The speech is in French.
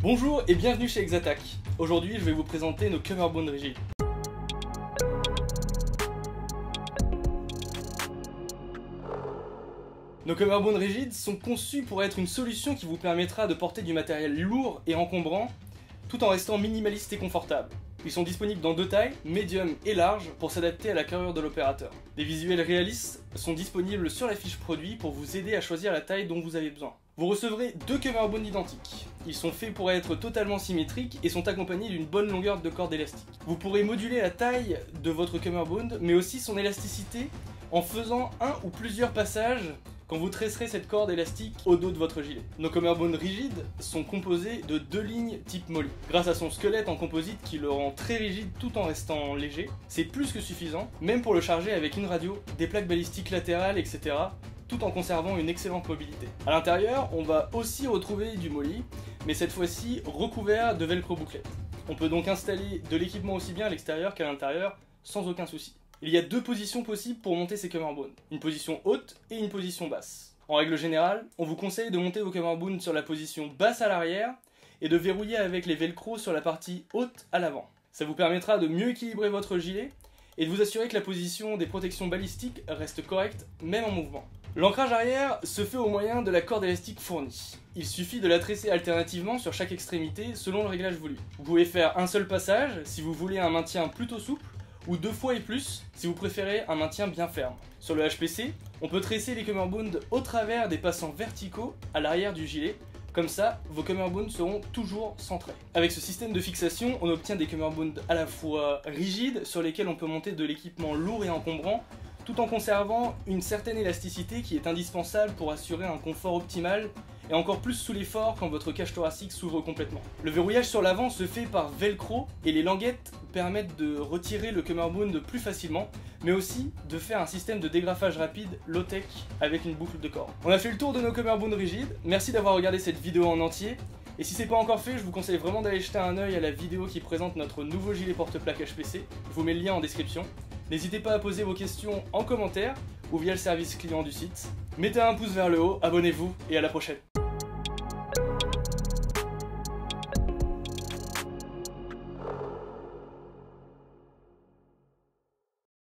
Bonjour et bienvenue chez Exatac. Aujourd'hui, je vais vous présenter nos cummerbund rigides. Nos cummerbund rigides sont conçus pour être une solution qui vous permettra de porter du matériel lourd et encombrant tout en restant minimaliste et confortable. Ils sont disponibles dans deux tailles, médium et large, pour s'adapter à la carrure de l'opérateur. Des visuels réalistes sont disponibles sur la fiche produit pour vous aider à choisir la taille dont vous avez besoin. Vous recevrez deux cummerbund identiques. Ils sont faits pour être totalement symétriques et sont accompagnés d'une bonne longueur de corde élastique. Vous pourrez moduler la taille de votre cummerbund, mais aussi son élasticité en faisant un ou plusieurs passages quand vous tresserez cette corde élastique au dos de votre gilet. Nos cummerbund rigides sont composés de deux lignes type molly. Grâce à son squelette en composite qui le rend très rigide tout en restant léger, c'est plus que suffisant, même pour le charger avec une radio, des plaques balistiques latérales, etc., tout en conservant une excellente mobilité. A l'intérieur, on va aussi retrouver du molly, mais cette fois-ci recouvert de velcro bouclette. On peut donc installer de l'équipement aussi bien à l'extérieur qu'à l'intérieur sans aucun souci. Il y a deux positions possibles pour monter ces cummerbund, une position haute et une position basse. En règle générale, on vous conseille de monter vos cummerbund sur la position basse à l'arrière et de verrouiller avec les velcro sur la partie haute à l'avant. Ça vous permettra de mieux équilibrer votre gilet et de vous assurer que la position des protections balistiques reste correcte, même en mouvement. L'ancrage arrière se fait au moyen de la corde élastique fournie. Il suffit de la tresser alternativement sur chaque extrémité selon le réglage voulu. Vous pouvez faire un seul passage si vous voulez un maintien plutôt souple, ou deux fois et plus si vous préférez un maintien bien ferme. Sur le HPC, on peut tresser les cummerbund au travers des passants verticaux à l'arrière du gilet, comme ça vos cummerbund seront toujours centrés. Avec ce système de fixation, on obtient des cummerbund à la fois rigides sur lesquels on peut monter de l'équipement lourd et encombrant, tout en conservant une certaine élasticité qui est indispensable pour assurer un confort optimal et encore plus sous l'effort quand votre cage thoracique s'ouvre complètement. Le verrouillage sur l'avant se fait par velcro et les languettes permettent de retirer le cummerbund plus facilement, mais aussi de faire un système de dégrafage rapide low-tech avec une boucle de corde. On a fait le tour de nos cummerbund rigides, merci d'avoir regardé cette vidéo en entier, et si c'est pas encore fait, je vous conseille vraiment d'aller jeter un œil à la vidéo qui présente notre nouveau gilet porte-plaque HPC, je vous mets le lien en description. N'hésitez pas à poser vos questions en commentaire ou via le service client du site. Mettez un pouce vers le haut, abonnez-vous et à la prochaine.